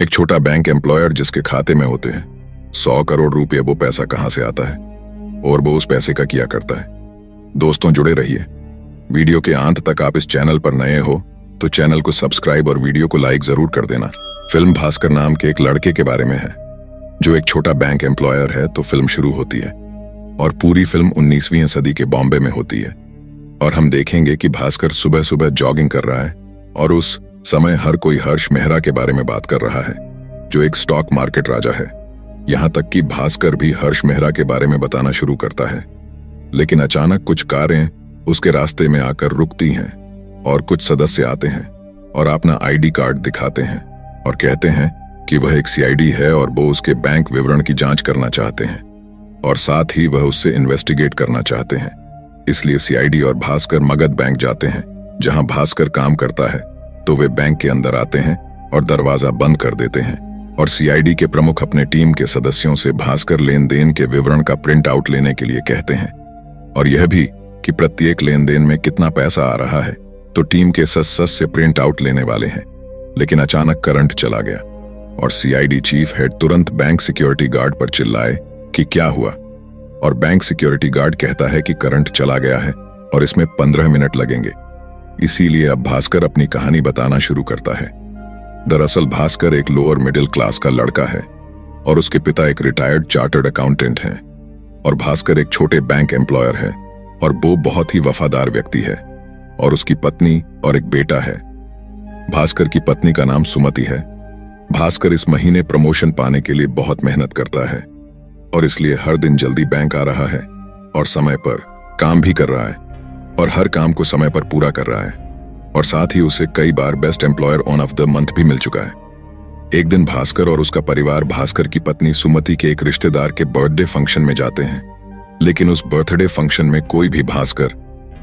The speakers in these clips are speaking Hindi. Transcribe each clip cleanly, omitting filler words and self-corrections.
एक छोटा बैंक एम्प्लॉयर जिसके खाते में होते हैं 100 करोड़ रुपए, वो पैसा कहां से आता है और वो उस पैसे का क्या करता है। दोस्तों, जुड़े रहिए। वीडियो के अंत तक। आप इस चैनल पर नए हो तो चैनल को सब्सक्राइब और वीडियो को लाइक जरूर कर देना। फिल्म भास्कर नाम के एक लड़के के बारे में है जो एक छोटा बैंक एम्प्लॉयर है। तो फिल्म शुरू होती है और पूरी फिल्म 19वीं सदी के बॉम्बे में होती है और हम देखेंगे कि भास्कर सुबह सुबह जॉगिंग कर रहा है और उस समय हर कोई हर्ष मेहरा के बारे में बात कर रहा है जो एक स्टॉक मार्केट राजा है। यहां तक कि भास्कर भी हर्ष मेहरा के बारे में बताना शुरू करता है। लेकिन अचानक कुछ कारें उसके रास्ते में आकर रुकती हैं और कुछ सदस्य आते हैं और अपना आईडी कार्ड दिखाते हैं और कहते हैं कि वह एक सीआईडी है और वो उसके बैंक विवरण की जांच करना चाहते हैं और साथ ही वह उससे इन्वेस्टिगेट करना चाहते हैं। इसलिए सीआईडी और भास्कर मगध बैंक जाते हैं जहां भास्कर काम करता है। तो वे बैंक के अंदर आते हैं और दरवाजा बंद कर देते हैं और सीआईडी के प्रमुख अपने टीम के सदस्यों से भास्कर लेन देन के विवरण का प्रिंट आउट लेने के लिए कहते हैं और यह भी कि प्रत्येक लेन देन में कितना पैसा आ रहा है। तो टीम के सदस्य से प्रिंट आउट लेने वाले हैं। लेकिन अचानक करंट चला गया और सीआईडी चीफ हेड तुरंत बैंक सिक्योरिटी गार्ड पर चिल्लाए कि क्या हुआ, और बैंक सिक्योरिटी गार्ड कहता है कि करंट चला गया है और इसमें 15 मिनट लगेंगे। इसीलिए अब भास्कर अपनी कहानी बताना शुरू करता है। दरअसल भास्कर एक लोअर मिडिल क्लास का लड़का है और उसके पिता एक रिटायर्ड चार्टर्ड अकाउंटेंट हैं और भास्कर एक छोटे बैंक एम्प्लॉयर है और वो बहुत ही वफादार व्यक्ति है और उसकी पत्नी और एक बेटा है। भास्कर की पत्नी का नाम सुमति है। भास्कर इस महीने प्रमोशन पाने के लिए बहुत मेहनत करता है और इसलिए हर दिन जल्दी बैंक आ रहा है और समय पर काम भी कर रहा है और हर काम को समय पर पूरा कर रहा है और साथ ही उसे कई बार best employer of the month भी मिल चुका है। एक दिन भास्कर और उसका परिवार भास्कर की पत्नी सुमति के एक रिश्तेदार के बर्थडे फंक्शन में जाते हैं। लेकिन उस बर्थडे फंक्शन में कोई भी भास्कर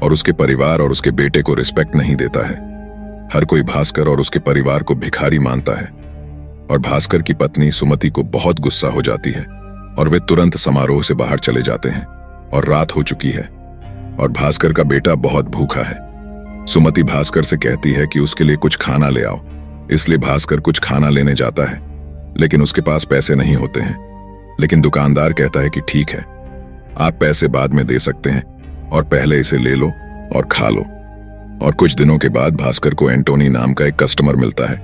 और उसके परिवार और उसके बेटे को रिस्पेक्ट नहीं देता है। हर कोई भास्कर और उसके परिवार को भिखारी मानता है और भास्कर की पत्नी सुमति को बहुत गुस्सा हो जाती है और वे तुरंत समारोह से बाहर चले जाते हैं और रात हो चुकी है और भास्कर का बेटा बहुत भूखा है। सुमति भास्कर से कहती है कि उसके लिए कुछ खाना ले आओ। इसलिए भास्कर कुछ खाना लेने जाता है लेकिन उसके पास पैसे नहीं होते हैं। लेकिन दुकानदार कहता है कि ठीक है, आप पैसे बाद में दे सकते हैं और पहले इसे ले लो और खा लो। और कुछ दिनों के बाद भास्कर को एंटोनी नाम का एक कस्टमर मिलता है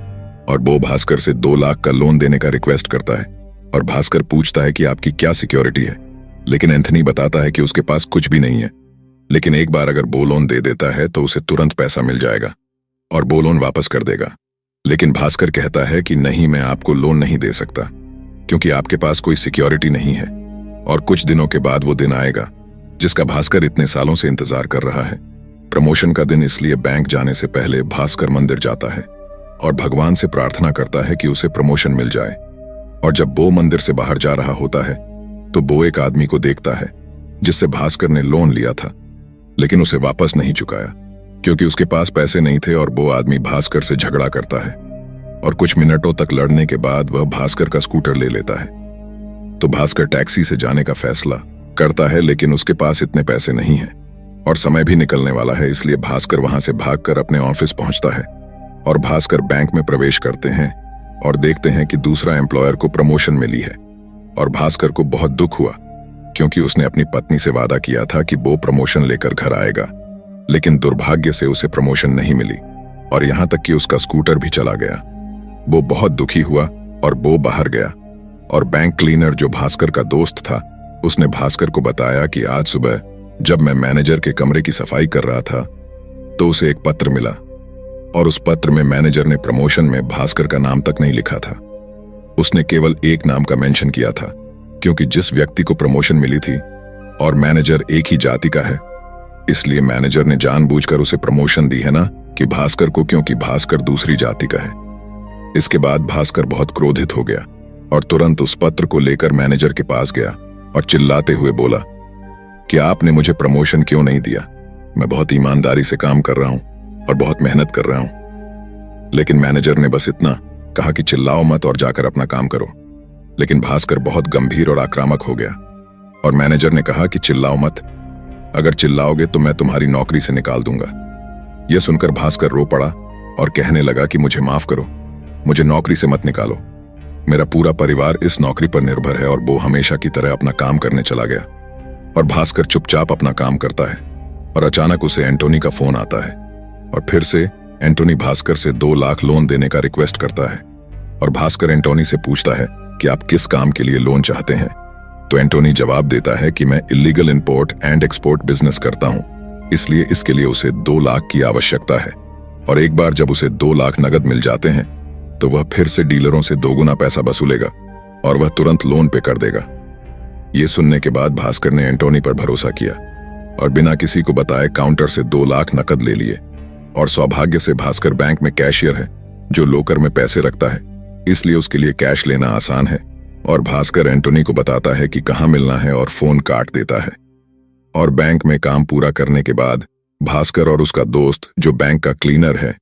और वो भास्कर से 2 लाख का लोन देने का रिक्वेस्ट करता है और भास्कर पूछता है कि आपकी क्या सिक्योरिटी है। लेकिन एंथनी बताता है कि उसके पास कुछ भी नहीं है, लेकिन एक बार अगर वो लोन दे देता है तो उसे तुरंत पैसा मिल जाएगा और वो लोन वापस कर देगा। लेकिन भास्कर कहता है कि नहीं, मैं आपको लोन नहीं दे सकता क्योंकि आपके पास कोई सिक्योरिटी नहीं है। और कुछ दिनों के बाद वो दिन आएगा जिसका भास्कर इतने सालों से इंतजार कर रहा है। प्रमोशन का दिन। इसलिए बैंक जाने से पहले भास्कर मंदिर जाता है और भगवान से प्रार्थना करता है कि उसे प्रमोशन मिल जाए। और जब वो मंदिर से बाहर जा रहा होता है तो वो एक आदमी को देखता है जिससे भास्कर ने लोन लिया था लेकिन उसे वापस नहीं चुकाया क्योंकि उसके पास पैसे नहीं थे। और वो आदमी भास्कर से झगड़ा करता है और कुछ मिनटों तक लड़ने के बाद वह भास्कर का स्कूटर ले लेता है। तो भास्कर टैक्सी से जाने का फैसला करता है लेकिन उसके पास इतने पैसे नहीं हैं और समय भी निकलने वाला है। इसलिए भास्कर वहां से भागकर अपने ऑफिस पहुंचता है और भास्कर बैंक में प्रवेश करते हैं और देखते हैं कि दूसरा एम्प्लॉयर को प्रमोशन मिली है। और भास्कर को बहुत दुख हुआ क्योंकि उसने अपनी पत्नी से वादा किया था कि वो प्रमोशन लेकर घर आएगा, लेकिन दुर्भाग्य से उसे प्रमोशन नहीं मिली और यहां तक कि उसका स्कूटर भी चला गया। वो बहुत दुखी हुआ और वो बाहर गया और बैंक क्लीनर जो भास्कर का दोस्त था उसने भास्कर को बताया कि आज सुबह जब मैं मैनेजर के कमरे की सफाई कर रहा था तो उसे एक पत्र मिला और उस पत्र में मैनेजर ने प्रमोशन में भास्कर का नाम तक नहीं लिखा था। उसने केवल एक नाम का मेंशन किया था क्योंकि जिस व्यक्ति को प्रमोशन मिली थी और मैनेजर एक ही जाति का है, इसलिए मैनेजर ने जानबूझकर उसे प्रमोशन दी है ना कि भास्कर को, क्योंकि भास्कर दूसरी जाति का है। इसके बाद भास्कर बहुत क्रोधित हो गया और तुरंत उस पत्र को लेकर मैनेजर के पास गया और चिल्लाते हुए बोला कि आपने मुझे प्रमोशन क्यों नहीं दिया? मैं बहुत ईमानदारी से काम कर रहा हूं और बहुत मेहनत कर रहा हूं। लेकिन मैनेजर ने बस इतना कहा कि चिल्लाओ मत और जाकर अपना काम करो। लेकिन भास्कर बहुत गंभीर और आक्रामक हो गया और मैनेजर ने कहा कि चिल्लाओ मत, अगर चिल्लाओगे तो मैं तुम्हारी नौकरी से निकाल दूंगा। यह सुनकर भास्कर रो पड़ा और कहने लगा कि मुझे माफ करो, मुझे नौकरी से मत निकालो, मेरा पूरा परिवार इस नौकरी पर निर्भर है और वो हमेशा की तरह अपना काम करने चला गया और भास्कर चुपचाप अपना काम करता है। और अचानक उसे एंटोनी का फोन आता है और फिर से एंटोनी भास्कर से 2 लाख लोन देने का रिक्वेस्ट करता है। और भास्कर एंटोनी से पूछता है कि आप किस काम के लिए लोन चाहते हैं। तो एंटोनी जवाब देता है कि मैं illegal import and export business करता हूं, इसलिए इसके लिए उसे 2 लाख की आवश्यकता है। और एक बार जब उसे 2 लाख नगद मिल जाते हैं तो वह फिर से डीलरों से 2 गुना पैसा वसूलेगा और वह तुरंत लोन पे कर देगा। ये सुनने के बाद भास्कर ने एंटोनी पर भरोसा किया और बिना किसी को बताए काउंटर से 2 लाख नकद ले लिए। और सौभाग्य से भास्कर बैंक में कैशियर है जो लोकर में पैसे रखता है, इसलिए उसके लिए कैश लेना आसान है। और भास्कर एंटोनी को बताता है कि कहाँ मिलना है और फोन काट देता है। और बैंक में काम पूरा करने के बाद भास्कर और उसका दोस्त जो बैंक का क्लीनर है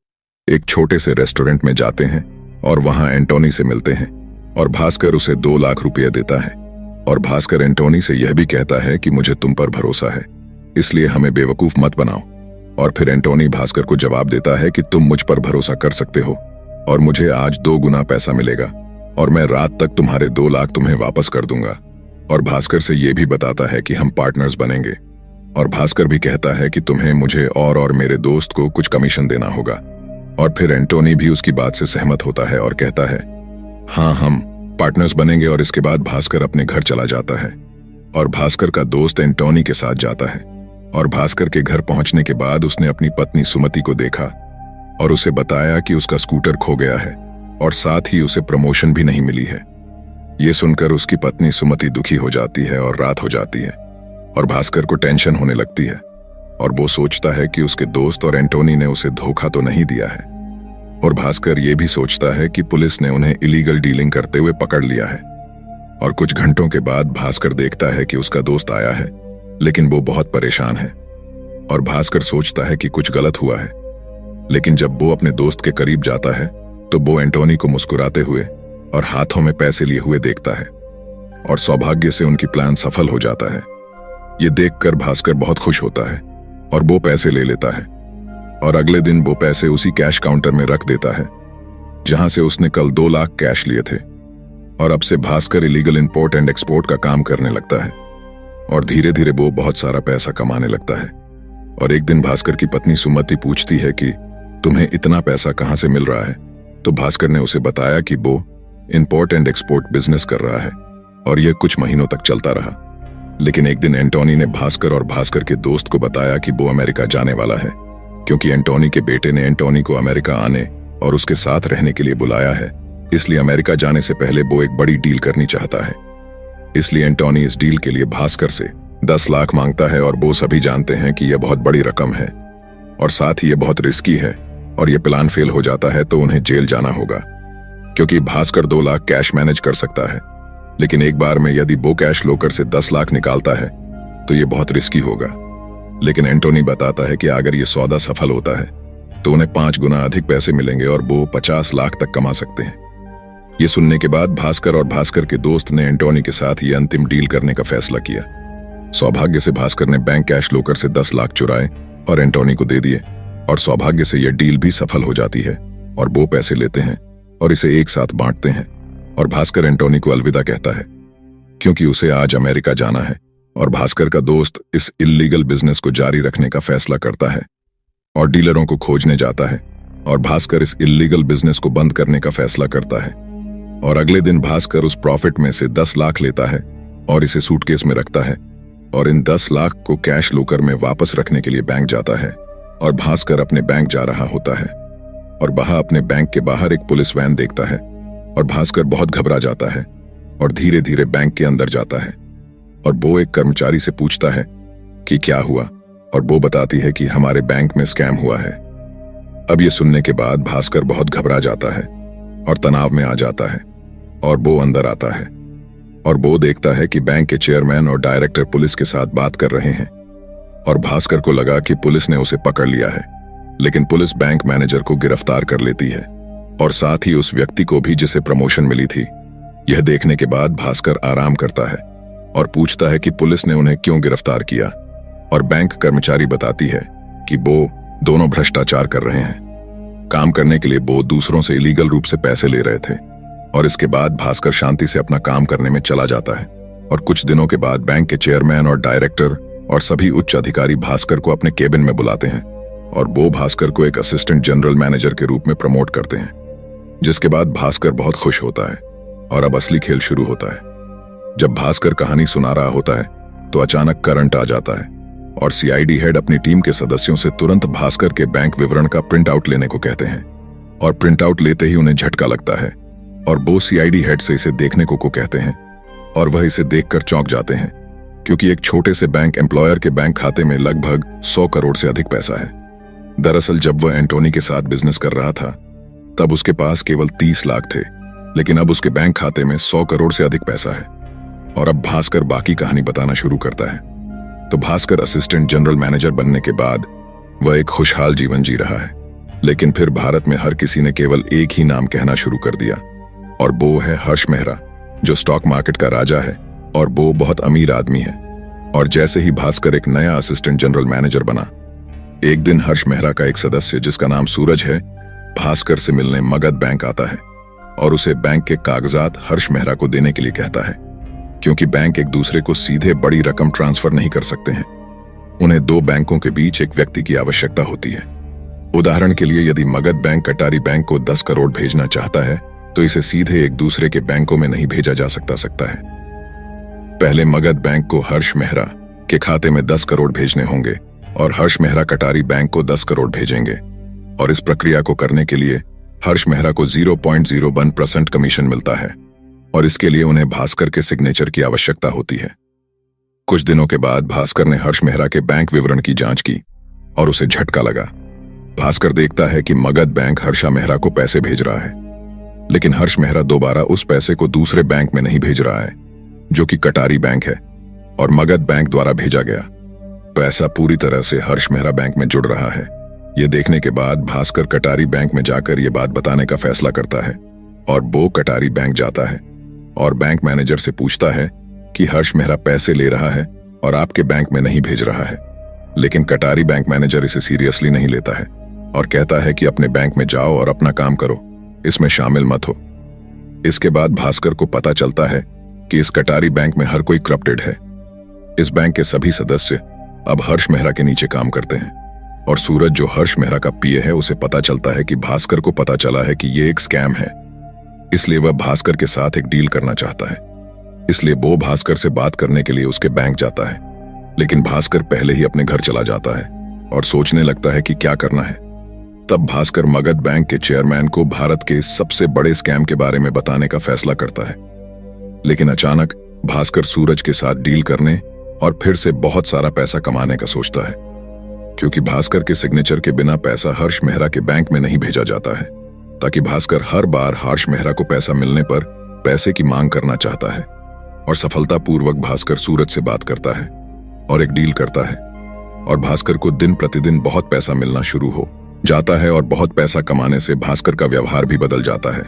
एक छोटे से रेस्टोरेंट में जाते हैं और वहां एंटोनी से मिलते हैं। और भास्कर उसे 2 लाख रुपया देता है। और भास्कर एंटोनी से यह भी कहता है कि मुझे तुम पर भरोसा है, इसलिए हमें बेवकूफ मत बनाओ। और फिर एंटोनी भास्कर को जवाब देता है कि तुम मुझ पर भरोसा कर सकते हो और मुझे आज 2 गुना पैसा मिलेगा और मैं रात तक तुम्हारे 2 लाख तुम्हें वापस कर दूंगा। और भास्कर से यह भी बताता है कि हम पार्टनर्स बनेंगे। और भास्कर भी कहता है कि तुम्हें, मुझे और मेरे दोस्त को कुछ कमीशन देना होगा। और फिर एंटोनी भी उसकी बात से सहमत होता है और कहता है हाँ, हम पार्टनर्स बनेंगे। और इसके बाद भास्कर अपने घर चला जाता है और भास्कर का दोस्त एंटोनी के साथ जाता है। और भास्कर के घर पहुंचने के बाद उसने अपनी पत्नी सुमति को देखा और उसे बताया कि उसका स्कूटर खो गया है और साथ ही उसे प्रमोशन भी नहीं मिली है। ये सुनकर उसकी पत्नी सुमति दुखी हो जाती है और रात हो जाती है और भास्कर को टेंशन होने लगती है। और वो सोचता है कि उसके दोस्त और एंटोनी ने उसे धोखा तो नहीं दिया है। और भास्कर ये भी सोचता है कि पुलिस ने उन्हें इलीगल डीलिंग करते हुए पकड़ लिया है। और कुछ घंटों के बाद भास्कर देखता है कि उसका दोस्त आया है, लेकिन वो बहुत परेशान है। और भास्कर सोचता है कि कुछ गलत हुआ है, लेकिन जब वो अपने दोस्त के करीब जाता है तो वो एंटोनी को मुस्कुराते हुए और हाथों में पैसे लिए हुए देखता है। और सौभाग्य से उनकी प्लान सफल हो जाता है। ये देखकर भास्कर बहुत खुश होता है और वो पैसे ले लेता है। और अगले दिन वो पैसे उसी कैश काउंटर में रख देता है जहां से उसने कल 2 लाख कैश लिए थे। और अब से Bhaskar illegal import and export का काम करने लगता है और धीरे धीरे वो बहुत सारा पैसा कमाने लगता है। और एक दिन भास्कर की पत्नी सुमति पूछती है कि तुम्हें इतना पैसा कहां से मिल रहा है। तो भास्कर ने उसे बताया कि वो इंपोर्ट एंड एक्सपोर्ट बिजनेस कर रहा है और यह कुछ महीनों तक चलता रहा। लेकिन एक दिन एंटोनी ने भास्कर और भास्कर के दोस्त को बताया कि वो अमेरिका जाने वाला है, क्योंकि एंटोनी के बेटे ने एंटोनी को अमेरिका आने और उसके साथ रहने के लिए बुलाया है। इसलिए अमेरिका जाने से पहले वो एक बड़ी डील करनी चाहता है। इसलिए एंटोनी इस डील के लिए भास्कर से 10 लाख मांगता है। और वो सभी जानते हैं कि यह बहुत बड़ी रकम है और साथ ही यह बहुत रिस्की है। और यह प्लान फेल हो जाता है तो उन्हें जेल जाना होगा, क्योंकि भास्कर 2 लाख कैश मैनेज कर सकता है, लेकिन एक बार में यदि वो कैश लोकर से 10 लाख निकालता है तो यह बहुत रिस्की होगा। लेकिन एंटोनी बताता है कि अगर यह सौदा सफल होता है तो उन्हें 5 गुना अधिक पैसे मिलेंगे और वो 50 लाख तक कमा सकते हैं। ये सुनने के बाद भास्कर और भास्कर के दोस्त ने एंटोनी के साथ ये अंतिम डील करने का फैसला किया। सौभाग्य से भास्कर ने बैंक कैश लोकर से 10 लाख चुराए और एंटोनी को दे दिए। और सौभाग्य से यह डील भी सफल हो जाती है और वो पैसे लेते हैं और इसे एक साथ बांटते हैं। और भास्कर एंटोनी को अलविदा कहता है, क्योंकि उसे आज अमेरिका जाना है। और भास्कर का दोस्त इस इल्लीगल बिजनेस को जारी रखने का फैसला करता है और डीलरों को खोजने जाता है। और भास्कर इस इल्लीगल बिजनेस को बंद करने का फैसला करता है। और अगले दिन भास्कर उस प्रॉफिट में से 10 लाख लेता है और इसे सूटकेस में रखता है और इन 10 लाख को कैश लोकर में वापस रखने के लिए बैंक जाता है। और भास्कर अपने बैंक जा रहा होता है और वहां अपने बैंक के बाहर एक पुलिस वैन देखता है और भास्कर बहुत घबरा जाता है और धीरे धीरे बैंक के अंदर जाता है। और वो एक कर्मचारी से पूछता है कि क्या हुआ, और वो बताती है कि हमारे बैंक में स्कैम हुआ है। अब ये सुनने के बाद भास्कर बहुत घबरा जाता है और तनाव में आ जाता है और वो अंदर आता है और वो देखता है कि बैंक के चेयरमैन और डायरेक्टर पुलिस के साथ बात कर रहे हैं। और भास्कर को लगा कि पुलिस ने उसे पकड़ लिया है, लेकिन पुलिस बैंक मैनेजर को गिरफ्तार कर लेती है और साथ ही उस व्यक्ति को भी जिसे प्रमोशन मिली थी। यह देखने के बाद भास्कर आराम करता है और पूछता है कि पुलिस ने उन्हें क्यों गिरफ्तार किया। और बैंक कर्मचारी बताती है कि वो दोनों भ्रष्टाचार कर रहे हैं। काम करने के लिए वो दूसरों से इलीगल रूप से पैसे ले रहे थे और इसके बाद भास्कर शांति से अपना काम करने में चला जाता है। और कुछ दिनों के बाद बैंक के चेयरमैन और डायरेक्टर और सभी उच्च अधिकारी भास्कर को अपने केबिन में बुलाते हैं और वो भास्कर को एक असिस्टेंट जनरल मैनेजर के रूप में प्रमोट करते हैं, जिसके बाद भास्कर बहुत खुश होता है और अब असली खेल शुरू होता है। जब भास्कर कहानी सुना रहा होता है तो अचानक करंट आ जाता है और सीआईडी हेड अपनी टीम के सदस्यों से तुरंत भास्कर के बैंक विवरण का प्रिंट आउट लेने को कहते हैं। और प्रिंट आउट लेते ही उन्हें झटका लगता है और वो सीआईडी हेड से इसे देखने को कहते हैं और वह इसे देखकर चौंक जाते हैं, क्योंकि एक छोटे से बैंक एम्प्लॉयर के बैंक खाते में लगभग 100 करोड़ से अधिक पैसा है। दरअसल जब वह एंटोनी के साथ बिजनेस कर रहा था तब उसके पास केवल 30 लाख थे, लेकिन अब उसके बैंक खाते में 100 करोड़ से अधिक पैसा है। और अब भास्कर बाकी कहानी बताना शुरू करता है। तो भास्कर असिस्टेंट जनरल मैनेजर बनने के बाद वह एक खुशहाल जीवन जी रहा है, लेकिन फिर भारत में हर किसी ने केवल एक ही नाम कहना शुरू कर दिया और वो है हर्ष मेहरा, जो स्टॉक मार्केट का राजा है और वो बहुत अमीर आदमी है। और जैसे ही भास्कर एक नया असिस्टेंट जनरल मैनेजर बना, एक दिन हर्ष मेहरा का एक सदस्य जिसका नाम सूरज है भास्कर से मिलने मगध बैंक आता है और उसे बैंक के कागजात हर्ष मेहरा को देने के लिए कहता है, क्योंकि बैंक एक दूसरे को सीधे बड़ी रकम ट्रांसफर नहीं कर सकते हैं। उन्हें 2 बैंकों के बीच एक व्यक्ति की आवश्यकता होती है। उदाहरण के लिए यदि मगध बैंक कटारी बैंक को 10 करोड़ भेजना चाहता है तो इसे सीधे एक दूसरे के बैंकों में नहीं भेजा जा सकता है। पहले मगध बैंक को हर्ष मेहरा के खाते में 10 करोड़ भेजने होंगे और हर्ष मेहरा कटारी बैंक को 10 करोड़ भेजेंगे। और इस प्रक्रिया को करने के लिए हर्ष मेहरा को 0.01% कमीशन मिलता है और इसके लिए उन्हें भास्कर के सिग्नेचर की आवश्यकता होती है। कुछ दिनों के बाद भास्कर ने हर्ष मेहरा के बैंक विवरण की जांच की और उसे झटका लगा। भास्कर देखता है कि मगध बैंक हर्षा मेहरा को पैसे भेज रहा है, लेकिन हर्ष मेहरा दोबारा उस पैसे को दूसरे बैंक में नहीं भेज रहा है, जो कि कटारी बैंक है और मगध बैंक द्वारा भेजा गया। पैसा पूरी तरह से हर्ष मेहरा बैंक में जुड़ रहा है। यह देखने के बाद भास्कर कटारी बैंक में जाकर यह बात बताने का फैसला करता है और वो कटारी बैंक जाता है और बैंक मैनेजर से पूछता है कि हर्ष मेहरा पैसे ले रहा है और आपके बैंक में नहीं भेज रहा है। लेकिन कटारी बैंक मैनेजर इसे सीरियसली नहीं लेता है और कहता है कि अपने बैंक में जाओ और अपना काम करो, इसमें शामिल मत हो। इसके बाद भास्कर को पता चलता है कि इस कटारी बैंक में हर कोई करप्टेड है। इस बैंक के सभी सदस्य अब हर्ष मेहरा के नीचे काम करते हैं और सूरज, जो हर्ष मेहरा का पीए है, उसे पता चलता है कि भास्कर को पता चला है कि ये एक स्कैम है, इसलिए वह भास्कर के साथ एक डील करना चाहता है। इसलिए वो भास्कर से बात करने के लिए उसके बैंक जाता है, लेकिन भास्कर पहले ही अपने घर चला जाता है और सोचने लगता है कि क्या करना है। तब भास्कर मगध बैंक के चेयरमैन को भारत के सबसे बड़े स्कैम के बारे में बताने का फैसला करता है। लेकिन अचानक भास्कर सूरज के साथ डील करने और फिर से बहुत सारा पैसा कमाने का सोचता है, क्योंकि भास्कर के सिग्नेचर के बिना पैसा हर्ष मेहरा के बैंक में नहीं भेजा जाता है, ताकि भास्कर हर बार हर्ष मेहरा को पैसा मिलने पर पैसे की मांग करना चाहता है। और सफलतापूर्वक भास्कर सूरज से बात करता है और एक डील करता है और भास्कर को दिन प्रतिदिन बहुत पैसा मिलना शुरू हो जाता है। और बहुत पैसा कमाने से भास्कर का व्यवहार भी बदल जाता है।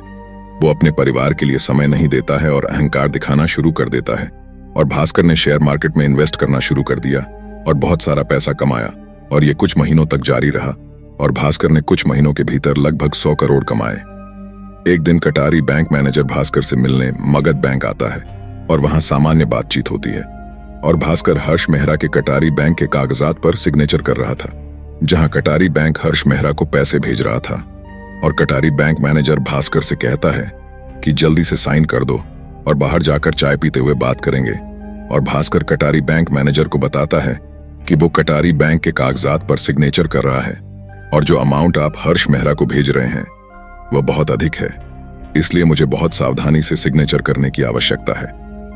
वो अपने परिवार के लिए समय नहीं देता है और अहंकार दिखाना शुरू कर देता है। और भास्कर ने शेयर मार्केट में इन्वेस्ट करना शुरू कर दिया और बहुत सारा पैसा कमाया और ये कुछ महीनों तक जारी रहा और भास्कर ने कुछ महीनों के भीतर लगभग 100 करोड़ कमाए। एक दिन कटारी बैंक मैनेजर भास्कर से मिलने मगध बैंक आता है और वहां सामान्य बातचीत होती है और भास्कर हर्ष मेहरा के कटारी बैंक के कागजात पर सिग्नेचर कर रहा था, जहां कटारी बैंक हर्ष मेहरा को पैसे भेज रहा था। और कटारी बैंक मैनेजर भास्कर से कहता है कि जल्दी से साइन कर दो और बाहर जाकर चाय पीते हुए बात करेंगे। और भास्कर कटारी बैंक मैनेजर को बताता है कि वो कटारी बैंक के कागजात पर सिग्नेचर कर रहा है और जो अमाउंट आप हर्ष मेहरा को भेज रहे हैं वह बहुत अधिक है, इसलिए मुझे बहुत सावधानी से सिग्नेचर करने की आवश्यकता है।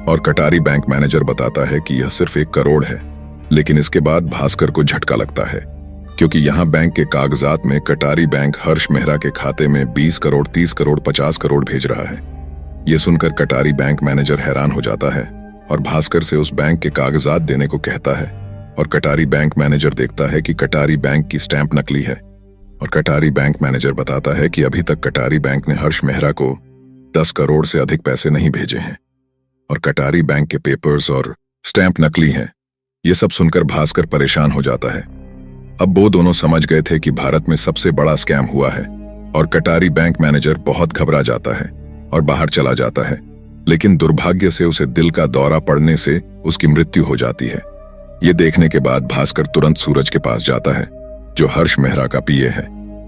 और कटारी बैंक मैनेजर बताता है कि यह सिर्फ 1 करोड़ है। लेकिन इसके बाद भास्कर को झटका लगता है, क्योंकि यहाँ बैंक के कागजात में कटारी बैंक हर्ष मेहरा के खाते में 20 करोड़, 30 करोड़, 50 करोड़ भेज रहा है। यह सुनकर कटारी बैंक मैनेजर हैरान हो जाता है और भास्कर से उस बैंक के कागजात देने को कहता है। और कटारी बैंक मैनेजर देखता है कि कटारी बैंक की स्टैंप नकली है और कटारी बैंक मैनेजर बताता है कि अभी तक कटारी बैंक ने हर्ष मेहरा को 10 करोड़ से अधिक पैसे नहीं भेजे हैं और कटारी बैंक के पेपर्स और स्टैंप नकली हैं। ये सब सुनकर भास्कर परेशान हो जाता है। अब वो दोनों समझ गए थे कि भारत में सबसे बड़ा स्कैम हुआ है और कटारी बैंक मैनेजर बहुत घबरा जाता है और बाहर चला जाता है, लेकिन दुर्भाग्य से उसे दिल का दौरा पड़ने से उसकी मृत्यु हो जाती है। ये देखने के बाद भास्कर तुरंत सूरज के पास जाता है, जो हर्ष मेहरा का पीए है,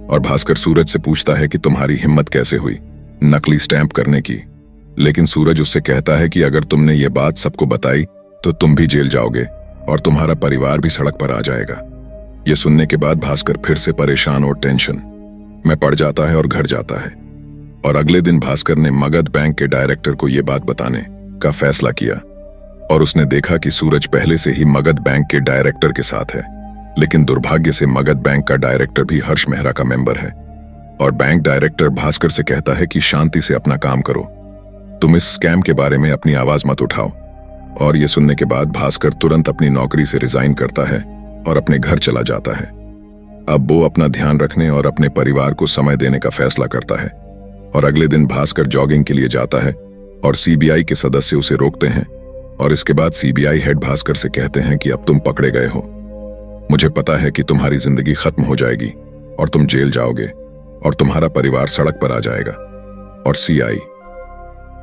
और भास्कर सूरज से पूछता है कि तुम्हारी हिम्मत कैसे हुई नकली स्टैंप करने की। लेकिन सूरज उससे कहता है कि अगर तुमने ये बात सबको बताई तो तुम भी जेल जाओगे और तुम्हारा परिवार भी सड़क पर आ जाएगा। ये सुनने के बाद भास्कर फिर से परेशान और टेंशन में पड़ जाता है और घर जाता है। और अगले दिन भास्कर ने मगध बैंक के डायरेक्टर को ये बात बताने का फैसला किया, और उसने देखा कि सूरज पहले से ही मगध बैंक के डायरेक्टर के साथ है। लेकिन दुर्भाग्य से मगध बैंक का डायरेक्टर भी हर्ष मेहरा का मेंबर है। और बैंक डायरेक्टर भास्कर से कहता है कि शांति से अपना काम करो, तुम इस स्कैम के बारे में अपनी आवाज मत उठाओ। और ये सुनने के बाद भास्कर तुरंत अपनी नौकरी से रिजाइन करता है और अपने घर चला जाता है। अब वो अपना ध्यान रखने और अपने परिवार को समय देने का फैसला करता है। और अगले दिन भास्कर जॉगिंग के लिए जाता है और सीबीआई के सदस्य उसे रोकते हैं। और इसके बाद सीबीआई हेड भास्कर से कहते हैं कि अब तुम पकड़े गए हो, मुझे पता है कि तुम्हारी जिंदगी खत्म हो जाएगी और तुम जेल जाओगे और तुम्हारा परिवार सड़क पर आ जाएगा। और सीआई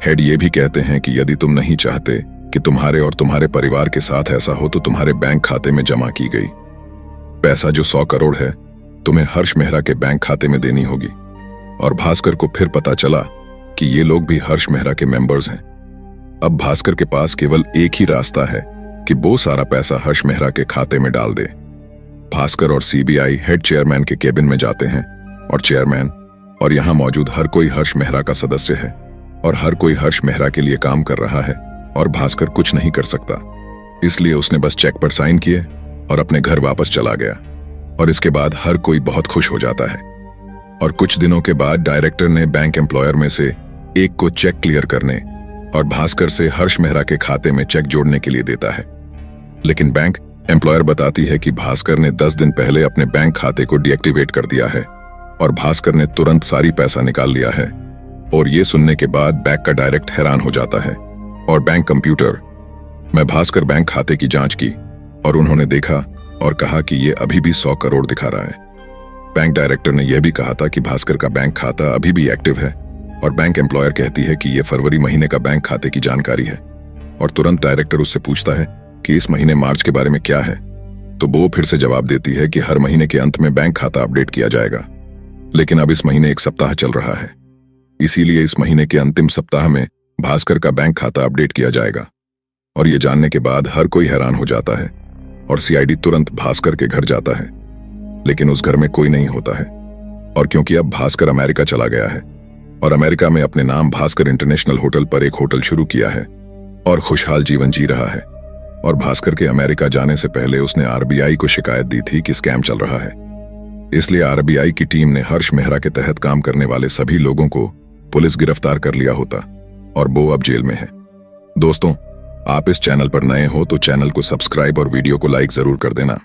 हेड ये भी कहते हैं कि यदि तुम नहीं चाहते कि तुम्हारे और तुम्हारे परिवार के साथ ऐसा हो तो तुम्हारे बैंक खाते में जमा की गई पैसा जो 100 करोड़ है तुम्हें हर्ष मेहरा के बैंक खाते में देनी होगी। और भास्कर को फिर पता चला कि ये लोग भी हर्ष मेहरा के मेंबर्स हैं। अब भास्कर के पास केवल एक ही रास्ता है कि वो सारा पैसा हर्ष मेहरा के खाते में डाल दे। भास्कर और सीबीआई हेड चेयरमैन के केबिन में जाते हैं और चेयरमैन और यहां मौजूद हर कोई हर्ष मेहरा का सदस्य है और हर कोई हर्ष मेहरा के लिए काम कर रहा है और भास्कर कुछ नहीं कर सकता, इसलिए उसने बस चेक पर साइन किए और अपने घर वापस चला गया। और इसके बाद हर कोई बहुत खुश हो जाता है। और कुछ दिनों के बाद डायरेक्टर ने बैंक एम्प्लॉयर में से एक को चेक क्लियर करने और भास्कर से हर्ष मेहरा के खाते में चेक जोड़ने के लिए देता है। लेकिन बैंक एम्प्लॉयर बताती है कि भास्कर ने 10 दिन पहले अपने बैंक खाते को डीएक्टिवेट कर दिया है और भास्कर ने तुरंत सारी पैसा निकाल लिया है। और ये सुनने के बाद बैंक का डायरेक्टर हैरान हो जाता है और बैंक कंप्यूटर में भास्कर बैंक खाते की जांच की और उन्होंने देखा और कहा कि ये अभी भी 100 करोड़ दिखा रहा है। बैंक डायरेक्टर ने यह भी कहा था कि भास्कर का बैंक खाता अभी भी एक्टिव है और बैंक एम्प्लॉयर कहती है कि यह फरवरी महीने का बैंक खाते की जानकारी है। और तुरंत डायरेक्टर उससे पूछता है कि इस महीने मार्च के बारे में क्या है, तो वो फिर से जवाब देती है कि हर महीने के अंत में बैंक खाता अपडेट किया जाएगा, लेकिन अब इस महीने एक सप्ताह चल रहा है, इसीलिए इस महीने के अंतिम सप्ताह में भास्कर का बैंक खाता अपडेट किया जाएगा। और ये जानने के बाद हर कोई हैरान हो जाता है और सीआईडी तुरंत भास्कर के घर जाता है, लेकिन उस घर में कोई नहीं होता है। और क्योंकि अब भास्कर अमेरिका चला गया है और अमेरिका में अपने नाम भास्कर इंटरनेशनल होटल पर एक होटल शुरू किया है और खुशहाल जीवन जी रहा है। और भास्कर के अमेरिका जाने से पहले उसने आरबीआई को शिकायत दी थी कि स्कैम चल रहा है, इसलिए आरबीआई की टीम ने हर्ष मेहरा के तहत काम करने वाले सभी लोगों को पुलिस गिरफ्तार कर लिया होता और वो अब जेल में है। दोस्तों, आप इस चैनल पर नए हो तो चैनल को सब्सक्राइब और वीडियो को लाइक जरूर कर देना।